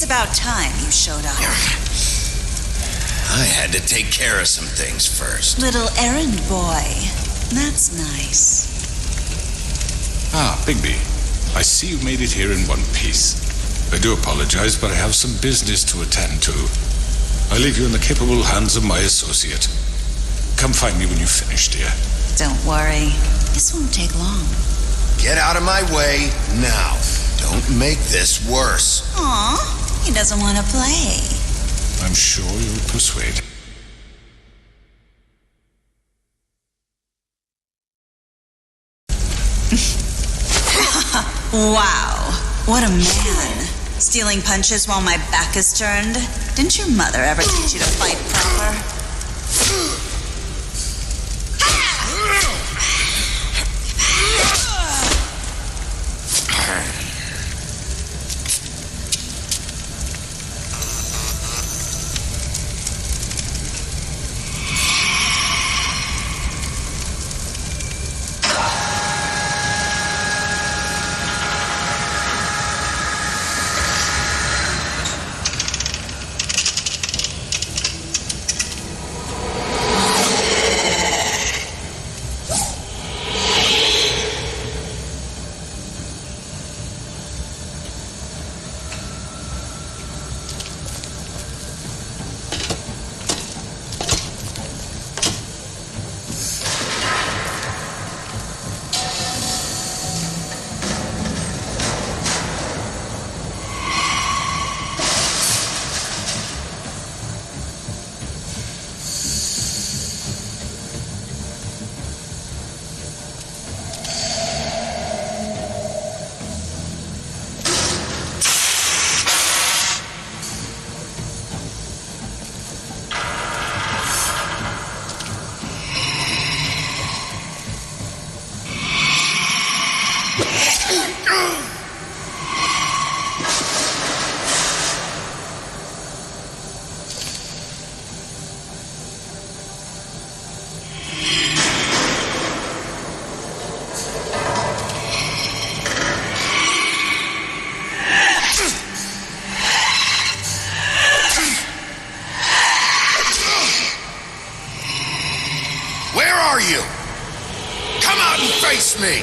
about time you showed up. I had to take care of some things first. Little errand boy. That's nice. Ah, Bigby. I see you made it here in one piece. I do apologize, but I have some business to attend to. I leave you in the capable hands of my associate. Come find me when you've finished, dear. Don't worry. This won't take long. Get out of my way now. Don't make this worse. Aw, he doesn't want to play. I'm sure you'll persuade. Wow, what a man. Stealing punches while my back is turned? Didn't your mother ever teach you to fight proper? Where are you? Come out and face me!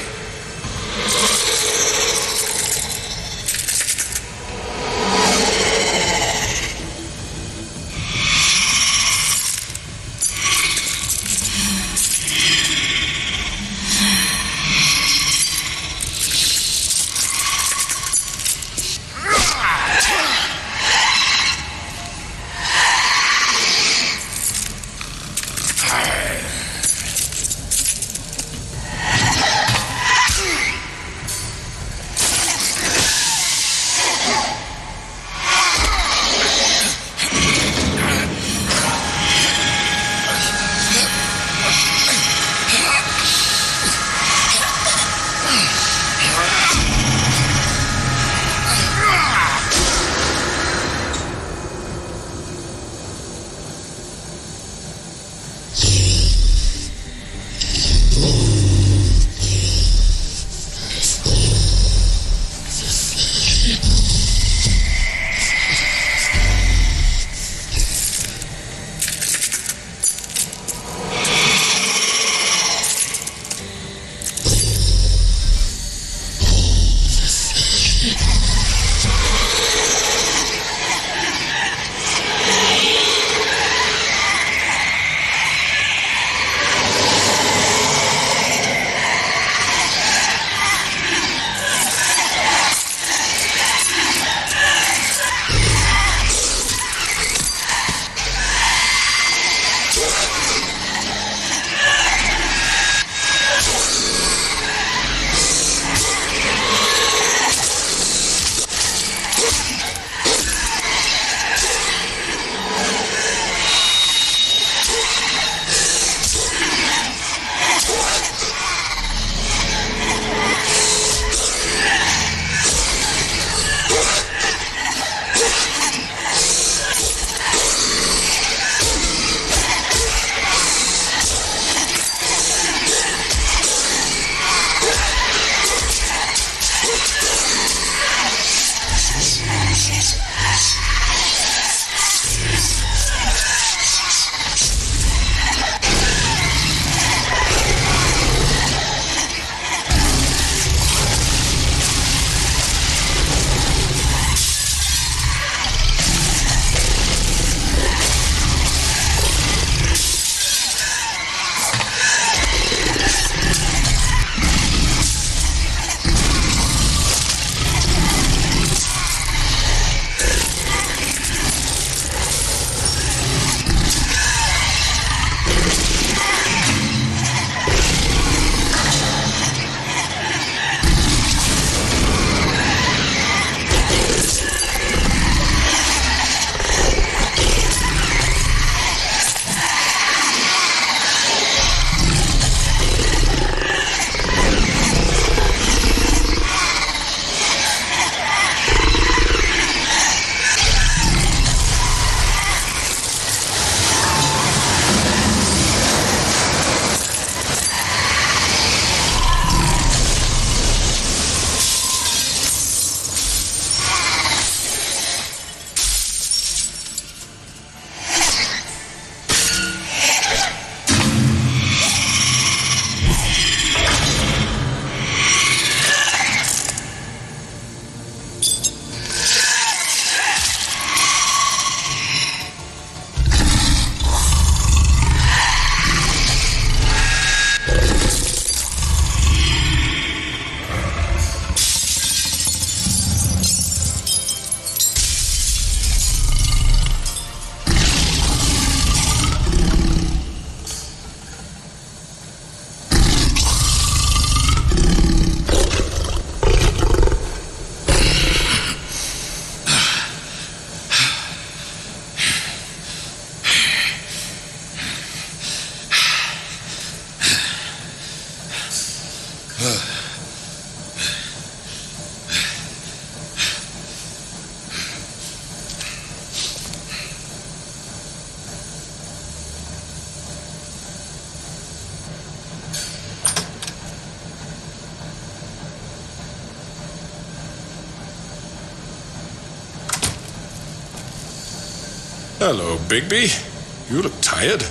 Hello, Bigby. You look tired.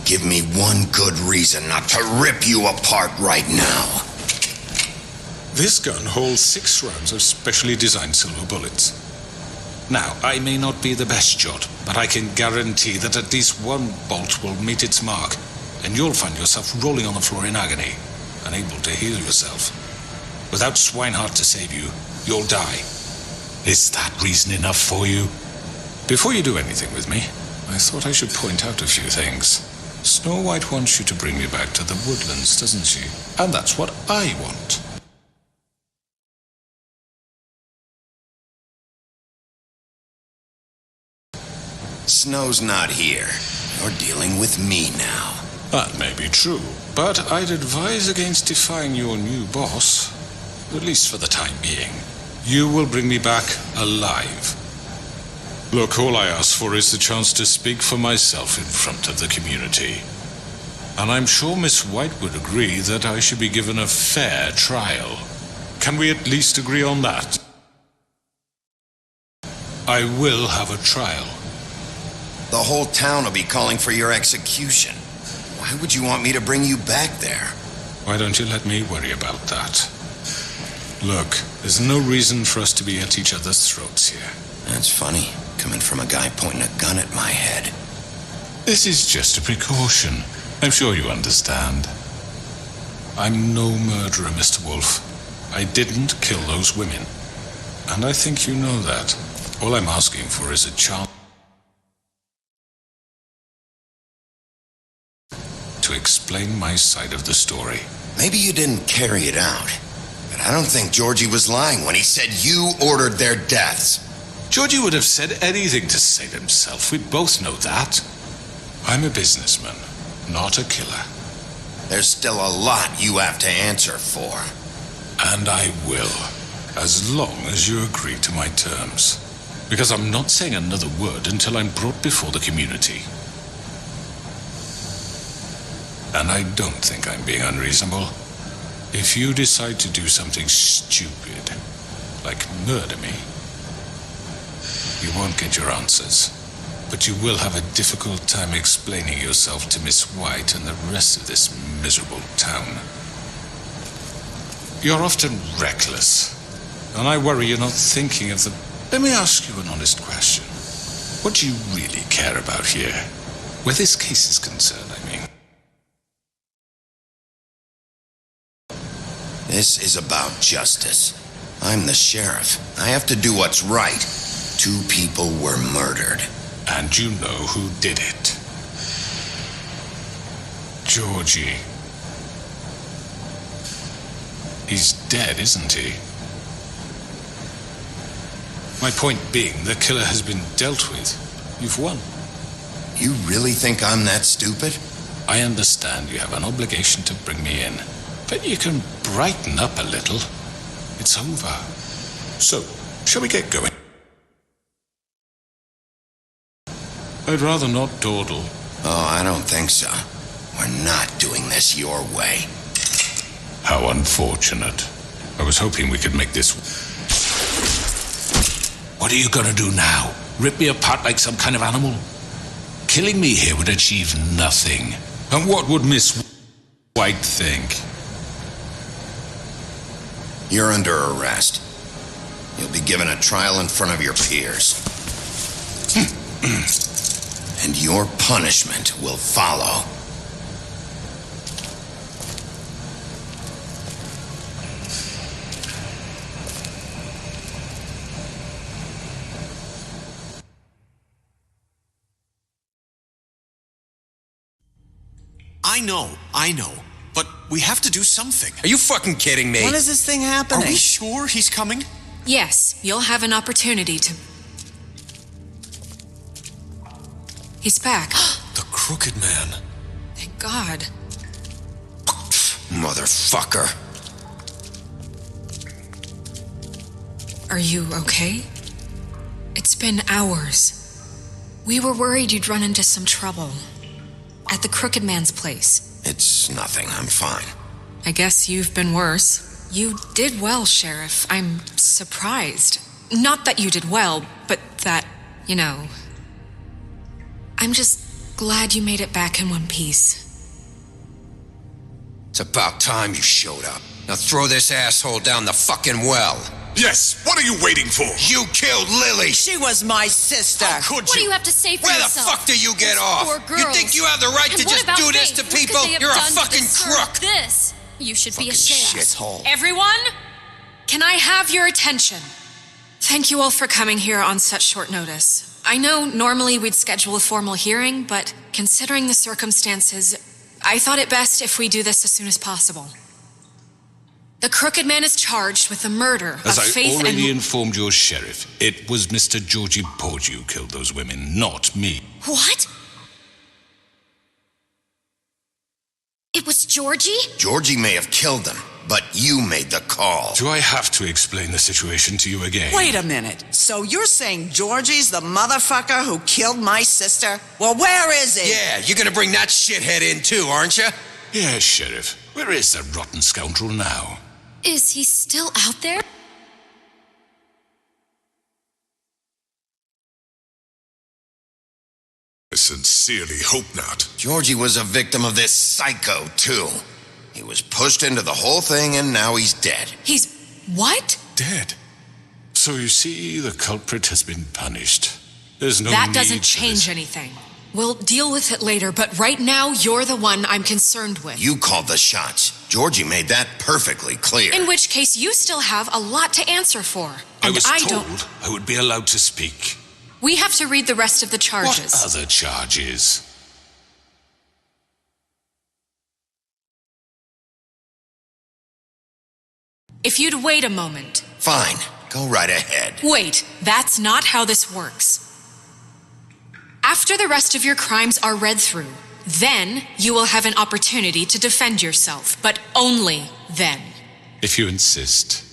Give me one good reason not to rip you apart right now. This gun holds 6 rounds of specially designed silver bullets. Now, I may not be the best shot, but I can guarantee that at least one bolt will meet its mark, and you'll find yourself rolling on the floor in agony, unable to heal yourself. Without Swinehart to save you, you'll die. Is that reason enough for you? Before you do anything with me, I thought I should point out a few things. Snow White wants you to bring me back to the woodlands, doesn't she? And that's what I want. Snow's not here. You're dealing with me now. That may be true, but I'd advise against defying your new boss, at least for the time being. You will bring me back alive. Look, all I ask for is the chance to speak for myself in front of the community. And I'm sure Miss White would agree that I should be given a fair trial. Can we at least agree on that? I will have a trial. The whole town will be calling for your execution. Why would you want me to bring you back there? Why don't you let me worry about that? Look, there's no reason for us to be at each other's throats here. That's funny, coming from a guy pointing a gun at my head. This is just a precaution. I'm sure you understand. I'm no murderer, Mr. Wolf. I didn't kill those women. And I think you know that. All I'm asking for is a chance to explain my side of the story. Maybe you didn't carry it out, but I don't think Georgie was lying when he said you ordered their deaths. Georgie would have said anything to save himself. We both know that. I'm a businessman, not a killer. There's still a lot you have to answer for. And I will, as long as you agree to my terms. Because I'm not saying another word until I'm brought before the community. And I don't think I'm being unreasonable. If you decide to do something stupid, like murder me, you won't get your answers. But you will have a difficult time explaining yourself to Miss White and the rest of this miserable town. You're often reckless, and I worry you're not thinking of the... Let me ask you an honest question. What do you really care about here? Where this case is concerned, I mean. This is about justice. I'm the sheriff. I have to do what's right. 2 people were murdered. And you know who did it. Georgie. He's dead, isn't he? My point being, the killer has been dealt with. You've won. You really think I'm that stupid? I understand you have an obligation to bring me in, but you can brighten up a little. It's over. So, shall we get going? I'd rather not dawdle. Oh, I don't think so. We're not doing this your way. How unfortunate. I was hoping we could make this... What are you gonna do now? Rip me apart like some kind of animal? Killing me here would achieve nothing. And what would Miss White think? You're under arrest. You'll be given a trial in front of your peers. And your punishment will follow. I know, but we have to do something. Are you fucking kidding me? When is this thing happening? Are we sure he's coming? Yes, you'll have an opportunity to... He's back. The Crooked Man. Thank God. Motherfucker. Are you okay? It's been hours. We were worried you'd run into some trouble. At the Crooked Man's place. It's nothing. I'm fine. I guess you've been worse. You did well, Sheriff. I'm surprised. Not that you did well, but that, you know... I'm just glad you made it back in one piece. It's about time you showed up. Now throw this asshole down the fucking well. Yes, what are you waiting for? You killed Lily! She was my sister. How could What do you? you have to say for Where the yourself? fuck do you get Those off? poor You girls. think you have the right And to what just about do this Faith? to What could people? they have You're a done to fucking deserve crook! This. You should be Fucking ashamed. shithole. Everyone, can I have your attention? Thank you all for coming here on such short notice. I know normally we'd schedule a formal hearing, but considering the circumstances, I thought it best if we do this as soon as possible. The Crooked Man is charged with the murder As of I Faith already and... informed your sheriff, it was Mr. Georgie Porgy who killed those women, not me. What? It was Georgie? Georgie may have killed them, but you made the call. Do I have to explain the situation to you again? Wait a minute. So you're saying Georgie's the motherfucker who killed my sister? Well, where is he? Yeah, you're gonna bring that shithead in too, aren't you? Yes, Sheriff. Where is that rotten scoundrel now? Is he still out there? I sincerely hope not. Georgie was a victim of this psycho, too. He was pushed into the whole thing and now he's dead. He's... what? Dead. So you see, the culprit has been punished. There's no That need doesn't for change this. anything. We'll deal with it later, but right now, you're the one I'm concerned with. You called the shots. Georgie made that perfectly clear. In which case, you still have a lot to answer for. I And was I told don't... I would be allowed to speak. We have to read the rest of the charges. What other charges? If you'd wait a moment. Fine, go right ahead. Wait, that's not how this works. After the rest of your crimes are read through, then you will have an opportunity to defend yourself, but only then. If you insist.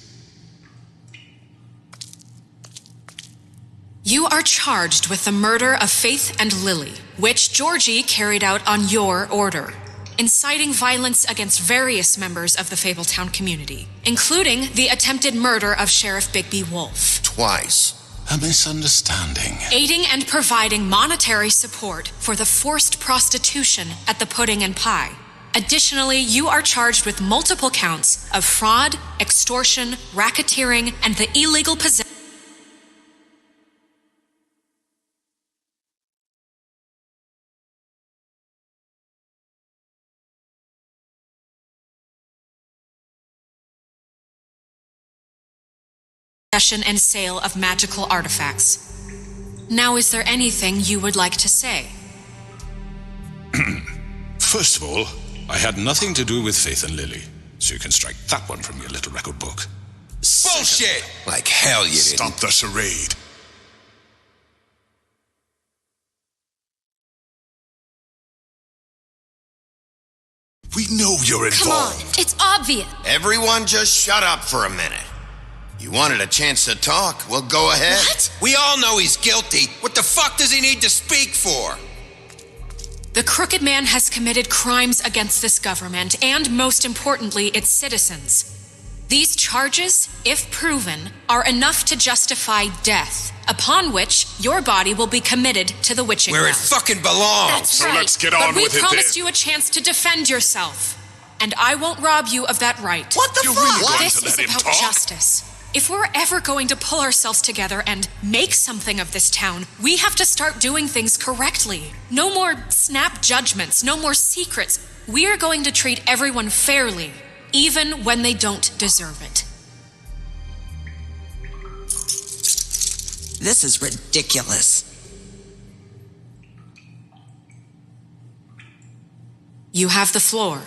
You are charged with the murder of Faith and Lily, which Georgie carried out on your order, inciting violence against various members of the Fabletown community, including the attempted murder of Sheriff Bigby Wolf. Twice. A misunderstanding. Aiding and providing monetary support for the forced prostitution at the Pudding and Pie. Additionally, you are charged with multiple counts of fraud, extortion, racketeering, and the illegal possession and sale of magical artifacts. Now, is there anything you would like to say? First of all, I had nothing to do with Faith and Lily, so you can strike that one from your little record book. Bullshit! Like hell you didn't. Stop the charade. We know you're Come on, involved. it's obvious. Everyone just shut up for a minute. You wanted a chance to talk? Well, go ahead. What? We all know he's guilty. What the fuck does he need to speak for? The Crooked Man has committed crimes against this government and, most importantly, its citizens. These charges, if proven, are enough to justify death, upon which your body will be committed to the witching Where it well. fucking belongs. That's So right. let's get But on we with it promised then. you a chance to defend yourself, and I won't rob you of that right. What the You're fuck? really going This to is let him about talk? justice. If we're ever going to pull ourselves together and make something of this town, we have to start doing things correctly. No more snap judgments, no more secrets. We are going to treat everyone fairly, even when they don't deserve it. This is ridiculous. You have the floor.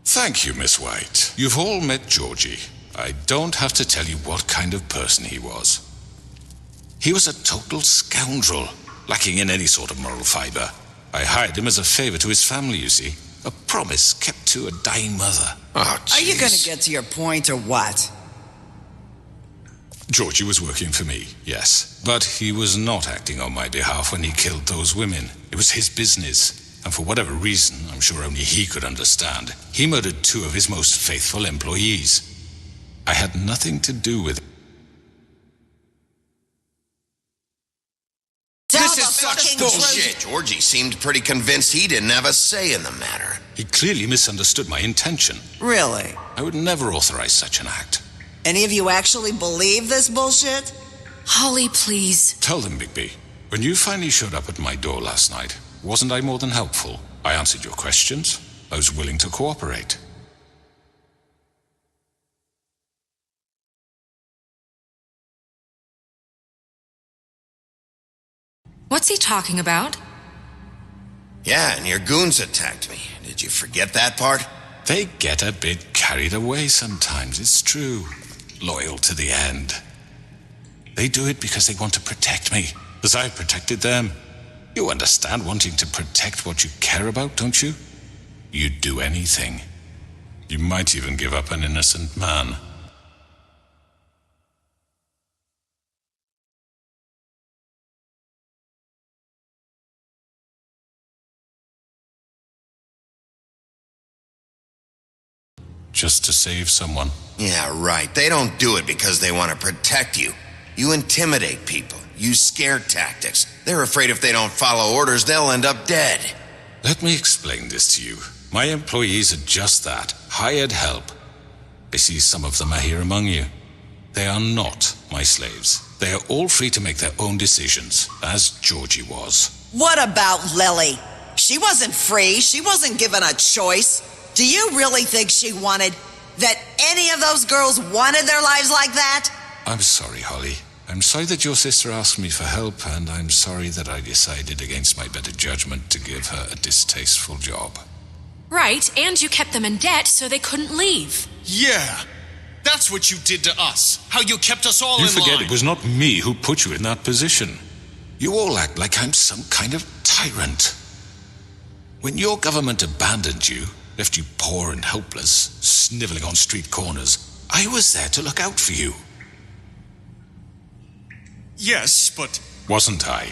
Thank you, Miss White. You've all met Georgie. I don't have to tell you what kind of person he was. He was a total scoundrel, lacking in any sort of moral fiber. I hired him as a favor to his family, you see. A promise kept to a dying mother. Oh, Are you jeez. gonna get to your point or what? Georgie was working for me, yes. But he was not acting on my behalf when he killed those women. It was his business. And for whatever reason, I'm sure only he could understand, he murdered 2 of his most faithful employees. I had nothing to do with it. This is such bullshit. Georgie seemed pretty convinced he didn't have a say in the matter. He clearly misunderstood my intention. Really? I would never authorize such an act. Any of you actually believe this bullshit? Holly, please. Tell them, Bigby. When you finally showed up at my door last night, wasn't I more than helpful? I answered your questions. I was willing to cooperate. What's he talking about? Yeah, and your goons attacked me. Did you forget that part? They get a bit carried away sometimes, it's true. Loyal to the end. They do it because they want to protect me, as I've protected them. You understand wanting to protect what you care about, don't you? You'd do anything. You might even give up an innocent man. Just to save someone. Yeah, right. They don't do it because they want to protect you. You intimidate people. Use scare tactics. They're afraid if they don't follow orders, they'll end up dead. Let me explain this to you. My employees are just that. Hired help. I see some of them are here among you. They are not my slaves. They are all free to make their own decisions, as Georgie was. What about Lily? She wasn't free. She wasn't given a choice. Do you really think she wanted that any of those girls wanted their lives like that? I'm sorry, Holly. I'm sorry that your sister asked me for help, and I'm sorry that I decided against my better judgment to give her a distasteful job. Right, and you kept them in debt so they couldn't leave. Yeah. That's what you did to us. How you kept us all in line. You forget it was not me who put you in that position. You all act like I'm some kind of tyrant. When your government abandoned you, left you poor and helpless, sniveling on street corners, I was there to look out for you. Yes, but... Wasn't I?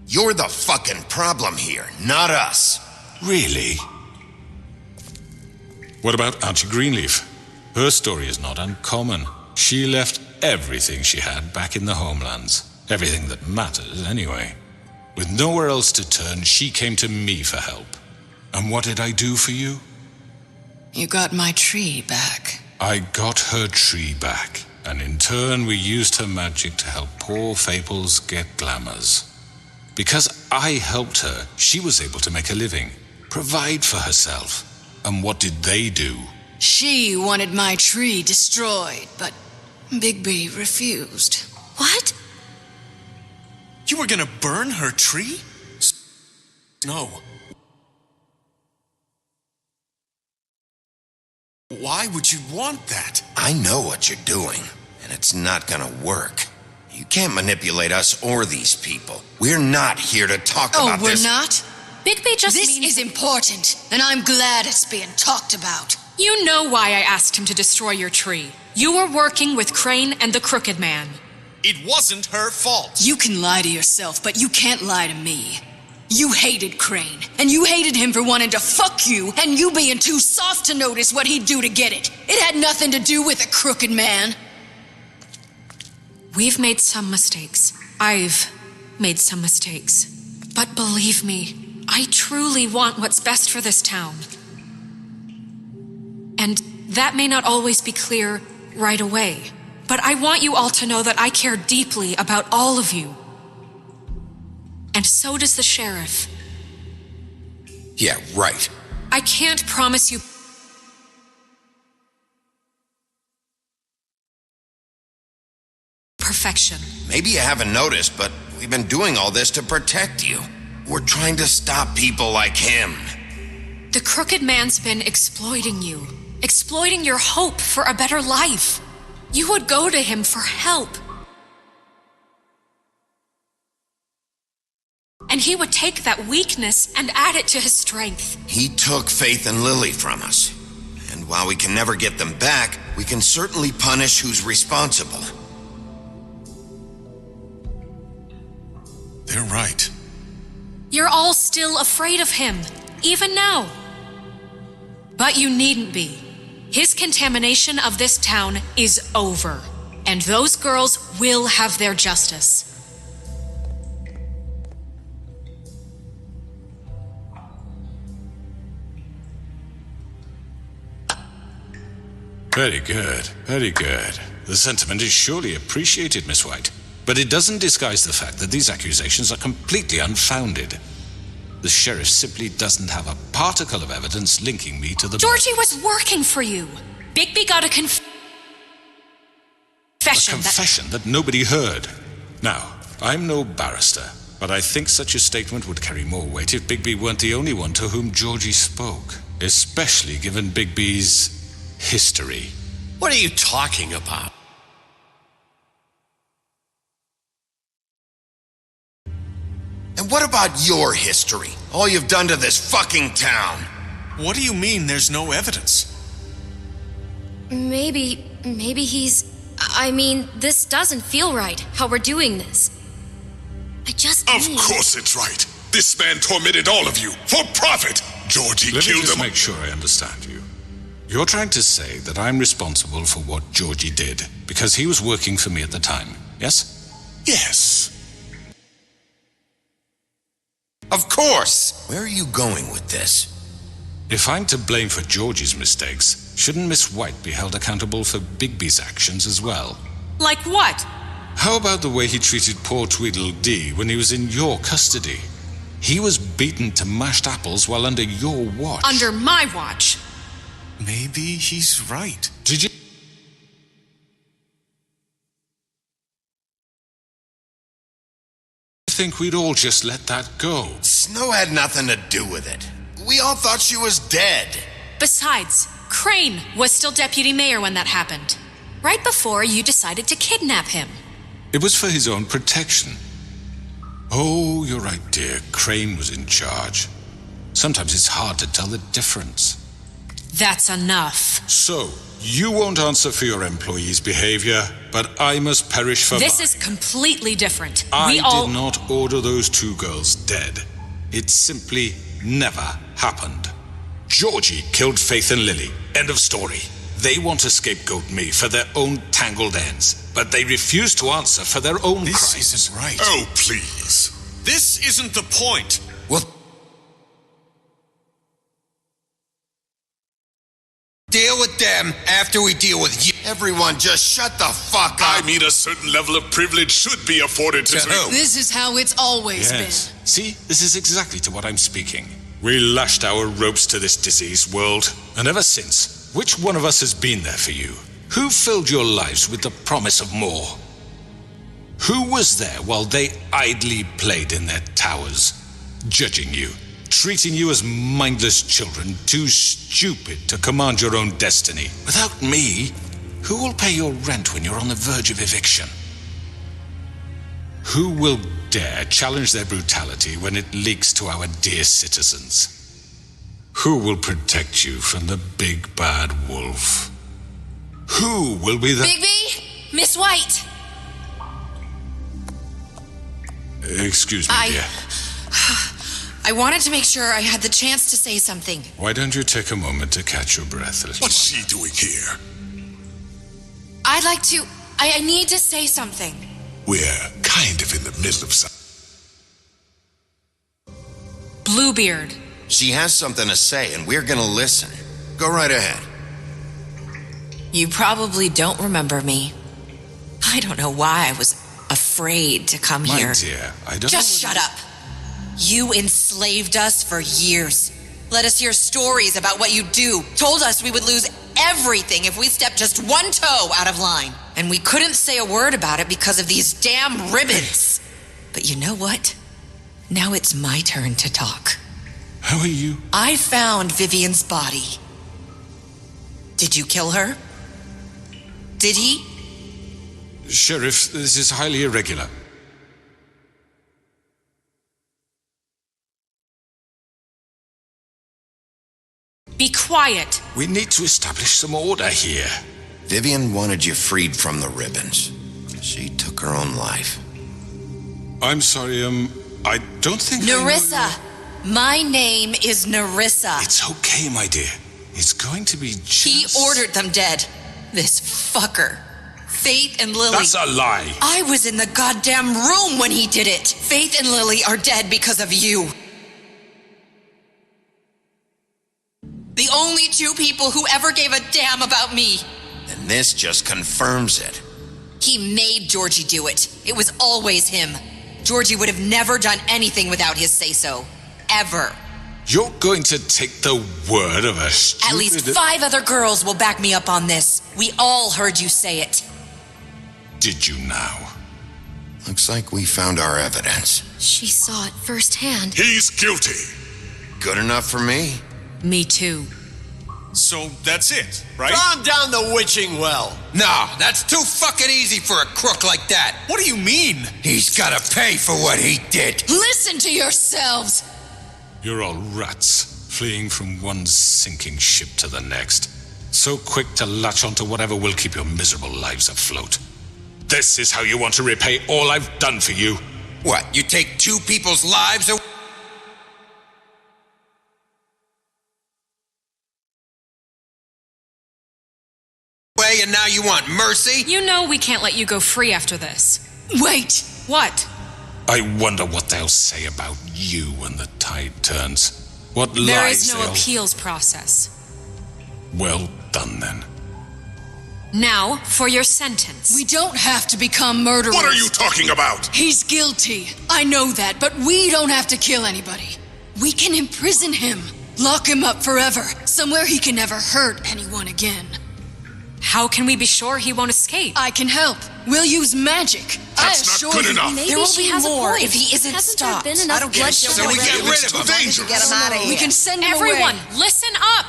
You're the fucking problem here, not us. Really? What about Auntie Greenleaf? Her story is not uncommon. She left everything she had back in the homelands. Everything that matters, anyway. With nowhere else to turn, she came to me for help. And what did I do for you? You got my tree back. I got her tree back, and in turn we used her magic to help poor Fables get glamours. Because I helped her, she was able to make a living, provide for herself. And what did they do? She wanted my tree destroyed, but Bigby refused. What? You were gonna burn her tree? No. Why would you want that? I know what you're doing, and it's not gonna work. You can't manipulate us or these people. We're not here to talk about this. Oh, we're not? Bigby just This is important, and I'm glad it's being talked about. You know why I asked him to destroy your tree. You were working with Crane and the Crooked Man. It wasn't her fault. You can lie to yourself, but you can't lie to me. You hated Crane, and you hated him for wanting to fuck you, and you being too soft to notice what he'd do to get it. It had nothing to do with a Crooked Man. We've made some mistakes. I've made some mistakes. But believe me, I truly want what's best for this town. And that may not always be clear right away. But I want you all to know that I care deeply about all of you. And so does the sheriff. Yeah, right. I can't promise you perfection. Maybe you haven't noticed, but we've been doing all this to protect you. We're trying to stop people like him. The Crooked Man's been exploiting you. Exploiting your hope for a better life. You would go to him for help. And he would take that weakness and add it to his strength. He took Faith and Lily from us. And And while we can never get them back, we can certainly punish who's responsible. They're right. You're all still afraid of him, even now. But you needn't be. His contamination of this town is over, and those girls will have their justice. Very good, very good. The sentiment is surely appreciated, Miss White. But it doesn't disguise the fact that these accusations are completely unfounded. The sheriff simply doesn't have a particle of evidence linking me to the... Georgie was working for you. Bigby got a confession. A confession that nobody heard. Now, I'm no barrister, but I think such a statement would carry more weight if Bigby weren't the only one to whom Georgie spoke. Especially given Bigby's history. What are you talking about? And what about your history? All you've done to this fucking town? What do you mean there's no evidence? Maybe he's... I mean, this doesn't feel right, how we're doing this. I just Of course it's right. This man tormented all of you, for profit. Georgie Let me killed just him. make sure I understand you. You're trying to say that I'm responsible for what Georgie did, because he was working for me at the time, yes? Yes. Of course! Where are you going with this? If I'm to blame for Georgie's mistakes, shouldn't Miss White be held accountable for Bigby's actions as well? Like what? How about the way he treated poor Tweedledee when he was in your custody? He was beaten to mashed apples while under your watch. Under my watch. Maybe he's right. Did you think we'd all just let that go? Snow had nothing to do with it. We all thought she was dead. Besides, Crane was still deputy mayor when that happened. Right before you decided to kidnap him. It was for his own protection. Oh, you're right, dear. Crane was in charge. Sometimes it's hard to tell the difference. That's enough. So, you won't answer for your employees' behavior, but I must perish for This mine. is completely different. I We all... did not order those two girls dead. It simply never happened. Georgie killed Faith and Lily. End of story. They want to scapegoat me for their own tangled ends, but they refuse to answer for their own This crimes. isn't right. Oh, please. This isn't the point. Well, deal with them after we deal with you. Everyone just shut the fuck up. I mean, a certain level of privilege should be afforded to... who? This is how it's always Yes. See, this is exactly to what I'm speaking. We lashed our ropes to this diseased world, and ever since, which one of us has been there for you? Who filled your lives with the promise of more? Who was there while they idly played in their towers, judging you, treating you as mindless children, too stupid to command your own destiny? Without me, who will pay your rent when you're on the verge of eviction? Who will dare challenge their brutality when it leaks to our dear citizens? Who will protect you from the big bad wolf? Who will be the... Bigby? Miss White! Excuse me, dear. I wanted to make sure I had the chance to say something. Why don't you take a moment to catch your breath a little? What's she doing here? I'd like to... I need to say something. We're kind of in the middle of something. Bluebeard. She has something to say, and we're gonna listen. Go right ahead. You probably don't remember me. I don't know why I was afraid to come My here. dear, I don't Just know shut up. You enslaved us for years. Let us hear stories about what you do. Told us we would lose everything if we stepped just one toe out of line. And we couldn't say a word about it because of these damn ribbons. But you know what? Now it's my turn to talk. How are you? I found Vivian's body. Did you kill her? Did he? Sheriff, this is highly irregular. Be quiet. We need to establish some order here. Vivian wanted you freed from the ribbons. She took her own life. I'm sorry, I don't think Nerissa! My name is Nerissa. It's okay, my dear. It's going to be just... He ordered them dead. This fucker. Faith and Lily... That's a lie. I was in the goddamn room when he did it. Faith and Lily are dead because of you. The only two people who ever gave a damn about me. And this just confirms it. He made Georgie do it. It was always him. Georgie would have never done anything without his say-so. Ever. You're going to take the word of a stupid... At least 5 other girls will back me up on this. We all heard you say it. Did you now? Looks like we found our evidence. She saw it firsthand. He's guilty. Good enough for me. Me too. So that's it, right? Calm down the witching well. No, that's too fucking easy for a crook like that. What do you mean? He's gotta pay for what he did. Listen to yourselves! You're all rats, fleeing from one sinking ship to the next. So quick to latch onto whatever will keep your miserable lives afloat. This is how you want to repay all I've done for you? What, you take 2 people's lives away? And now you want mercy? You know we can't let you go free after this. Wait! What? I wonder what they'll say about you when the tide turns. What lies There is no they'll... appeals process. Well done, then. Now, for your sentence. We don't have to become murderers. What are you talking about? He's guilty. I know that, but we don't have to kill anybody. We can imprison him. Lock him up forever. Somewhere he can never hurt anyone again. How can we be sure he won't escape? I can help. We'll use magic. That's not good enough. Maybe There will she be has a more point. if he isn't Hasn't stopped. there been enough I don't get it. bloodshed So we already? get rid It's of too him. dangerous. Get him out of here. We can send him Everyone, away. listen up!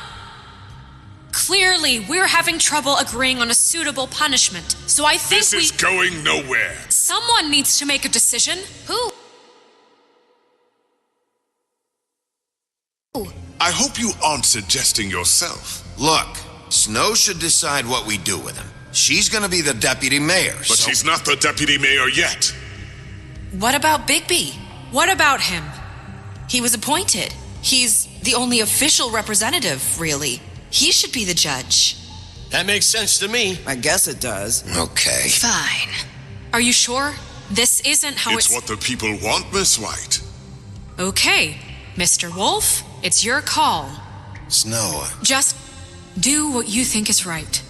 Clearly, we're having trouble agreeing on a suitable punishment. So I think This is going nowhere. someone needs to make a decision. Who? I hope you aren't suggesting yourself. Look, Snow should decide what we do with him. She's gonna be the deputy mayor, But she's not the deputy mayor yet. What about Bigby? What about him? He was appointed. He's the only official representative, really. He should be the judge. That makes sense to me. I guess it does. Okay. Fine. Are you sure? This isn't how It's what the people want, Miss White. Okay, Mr. Wolf, it's your call. Snow, Just do what you think is right.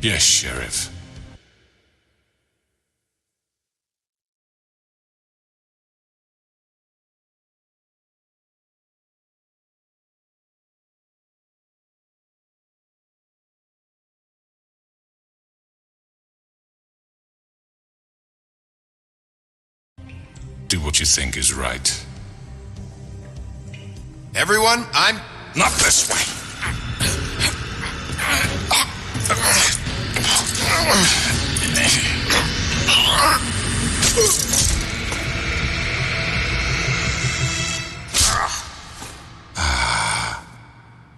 Yes, Sheriff. Do what you think is right. everyone, I'm... Not this way!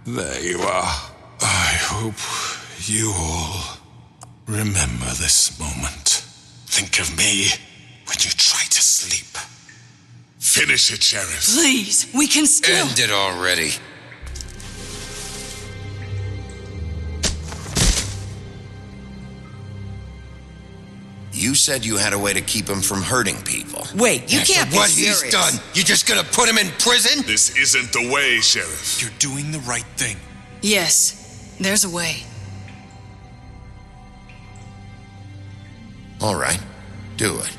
There you are. I hope you all remember this moment. Think of me when you try to sleep. Finish it, Sheriff. Please, we can still... End it already. You said you had a way to keep him from hurting people. Wait, you After can't be what serious. he's done, you just gonna put him in prison? This isn't the way, Sheriff. You're doing the right thing. Yes, there's a way. All right, do it.